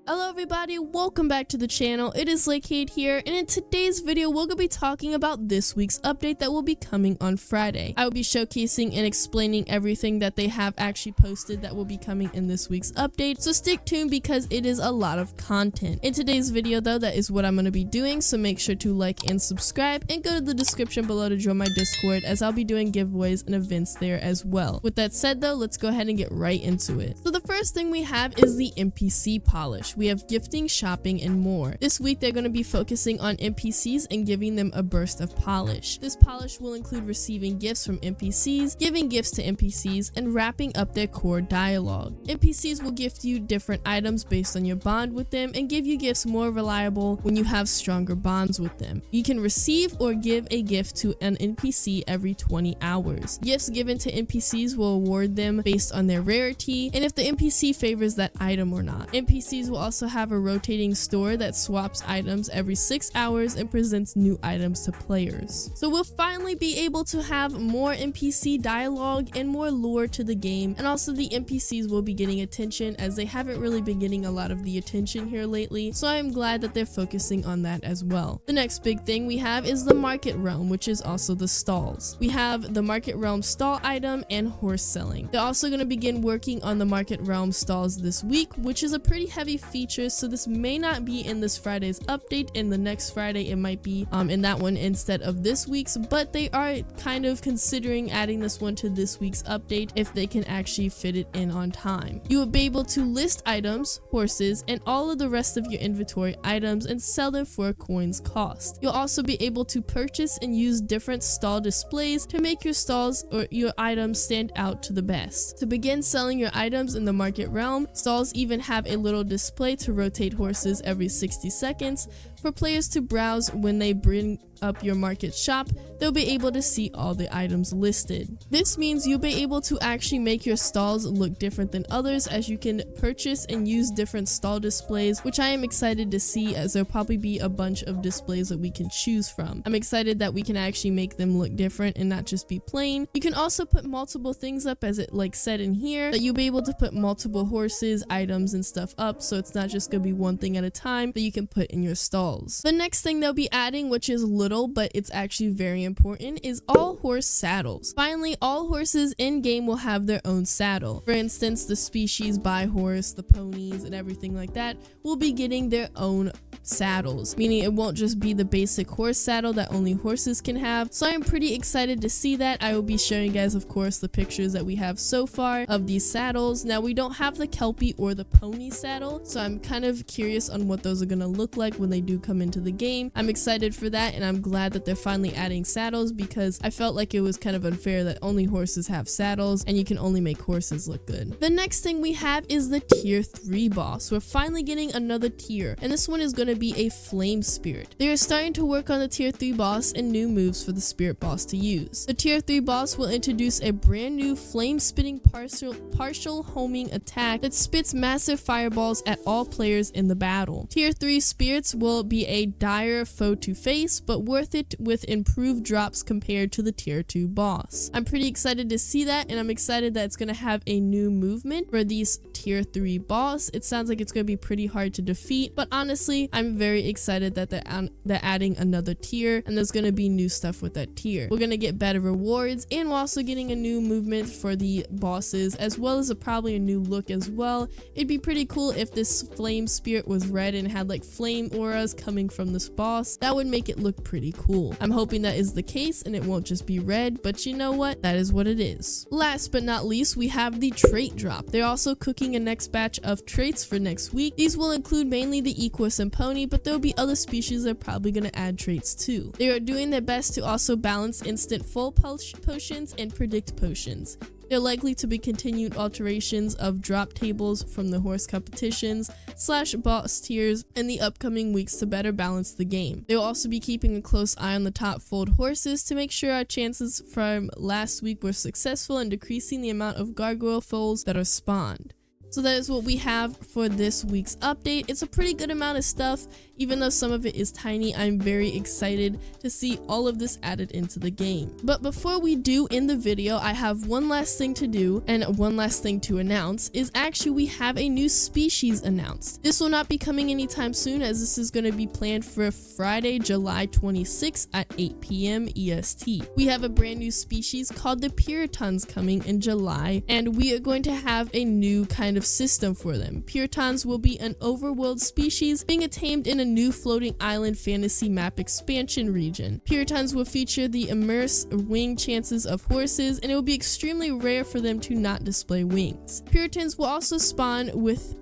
Hello everybody, welcome back to the channel. It is Lakeade here, and in today's video we're going to be talking about this week's update that will be coming on Friday. I will be showcasing and explaining everything that they have actually posted that will be coming in this week's update, so stick tuned because it is a lot of content. In today's video though, that is what I'm going to be doing, so make sure to like and subscribe and go to the description below to join my Discord, as I'll be doing giveaways and events there as well. With that said though, let's go ahead and get right into it. So the first thing we have is the MPC Polish. We have gifting, shopping, and more. This week they're going to be focusing on NPCs and giving them a burst of polish. This polish will include receiving gifts from NPCs, giving gifts to NPCs, and wrapping up their core dialogue. NPCs will gift you different items based on your bond with them and give you gifts more reliable when you have stronger bonds with them. You can receive or give a gift to an NPC every 20 hours. Gifts given to NPCs will award them based on their rarity and if the NPC favors that item or not. NPCs will also have a rotating store that swaps items every 6 hours and presents new items to players. So we'll finally be able to have more NPC dialogue and more lore to the game, and also the NPCs will be getting attention as they haven't really been getting a lot of the attention here lately, so I'm glad that they're focusing on that as well. The next big thing we have is the market realm, which is also the stalls. We have the market realm stall item and horse selling. They're also going to begin working on the market realm stalls this week, which is a pretty heavy feature, so this may not be in this Friday's update. In the next Friday it might be in that one instead of this week's, but they are kind of considering adding this one to this week's update if they can actually fit it in on time. You will be able to list items, horses, and all of the rest of your inventory items and sell them for a coin's cost. You'll also be able to purchase and use different stall displays to make your stalls or your items stand out to the best. To begin selling your items in the market realm, stalls even have a little display to rotate horses every 60 seconds for players to browse. When they bring up your market shop, they'll be able to see all the items listed. This means you'll be able to actually make your stalls look different than others, as you can purchase and use different stall displays, which I am excited to see, as there'll probably be a bunch of displays that we can choose from. I'm excited that we can actually make them look different and not just be plain. You can also put multiple things up, as it said in here, that you'll be able to put multiple horses, items, and stuff up, so it's not just gonna be one thing at a time that you can put in your stalls. The next thing they'll be adding, which is little but it's actually very important, is all horse saddles. Finally, all horses in game will have their own saddle. For instance, the species by horse, the ponies, and everything like that will be getting their own saddles, meaning it won't just be the basic horse saddle that only horses can have. So I'm pretty excited to see that. I will be showing you guys, of course, the pictures that we have so far of these saddles. Now, we don't have the Kelpie or the pony saddle, so I'm kind of curious on what those are going to look like when they do come into the game. I'm excited for that, and I'm glad that they're finally adding saddles, because I felt like it was kind of unfair that only horses have saddles and you can only make horses look good. The next thing we have is the tier 3 boss. We're finally getting another tier, and this one is going to be a flame spirit. They are starting to work on the tier 3 boss and new moves for the spirit boss to use. The tier 3 boss will introduce a brand new flame spitting partial homing attack that spits massive fireballs at all players in the battle. Tier 3 spirits will be a dire foe to face, but worth it with improved drops compared to the tier 2 boss. I'm pretty excited to see that, and I'm excited that it's going to have a new movement for these tier 3 boss. It sounds like it's going to be pretty hard to defeat, but honestly, I'm very excited that they're adding another tier, and there's going to be new stuff with that tier. We're going to get better rewards, and we're also getting a new movement for the bosses, as well as probably a new look as well. It'd be pretty cool if this flame spirit was red and had like flame auras coming from this boss. That would make it look pretty cool. I'm hoping that is the case and it won't just be red, but you know what? That is what it is. Last but not least, we have the trait drop. They're also cooking a next batch of traits for next week. These will include mainly the equus and pony, but there'll be other species that are probably going to add traits too. They are doing their best to also balance instant full potions and predict potions. There are likely to be continued alterations of drop tables from the horse competitions / boss tiers in the upcoming weeks to better balance the game. They will also be keeping a close eye on the top fold horses to make sure our chances from last week were successful in decreasing the amount of gargoyle foals that are spawned. So that is what we have for this week's update. It's a pretty good amount of stuff. Even though some of it is tiny, I'm very excited to see all of this added into the game. But before we do end the video, I have one last thing to do and one last thing to announce is actually we have a new species announced. This will not be coming anytime soon, as this is going to be planned for Friday, July 26th at 8 p.m. EST. We have a brand new species called the Puritans coming in July, and we are going to have a new kind of system for them. Puritans will be an overworld species being tamed in a new floating island fantasy map expansion region. Puritans will feature the immerse wing chances of horses, and it will be extremely rare for them to not display wings. Puritans will also spawn with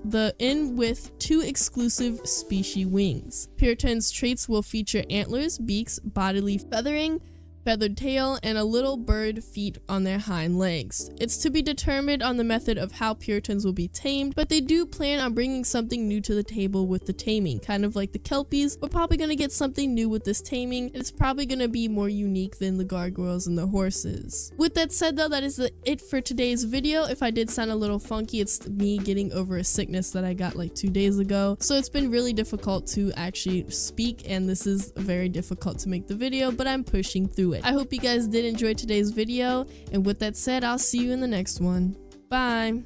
2 exclusive species wings. Puritans traits will feature antlers, beaks, bodily feathering, feathered tail, and a little bird feet on their hind legs. It's to be determined on the method of how Puritans will be tamed, but they do plan on bringing something new to the table with the taming. Kind of like the Kelpies, we're probably going to get something new with this taming, and it's probably going to be more unique than the gargoyles and the horses. With that said though, that is it for today's video. If I did sound a little funky, it's me getting over a sickness that I got like 2 days ago, so it's been really difficult to actually speak, and this is very difficult to make the video, but I'm pushing through it. I hope you guys did enjoy today's video, and with that said, I'll see you in the next one. Bye!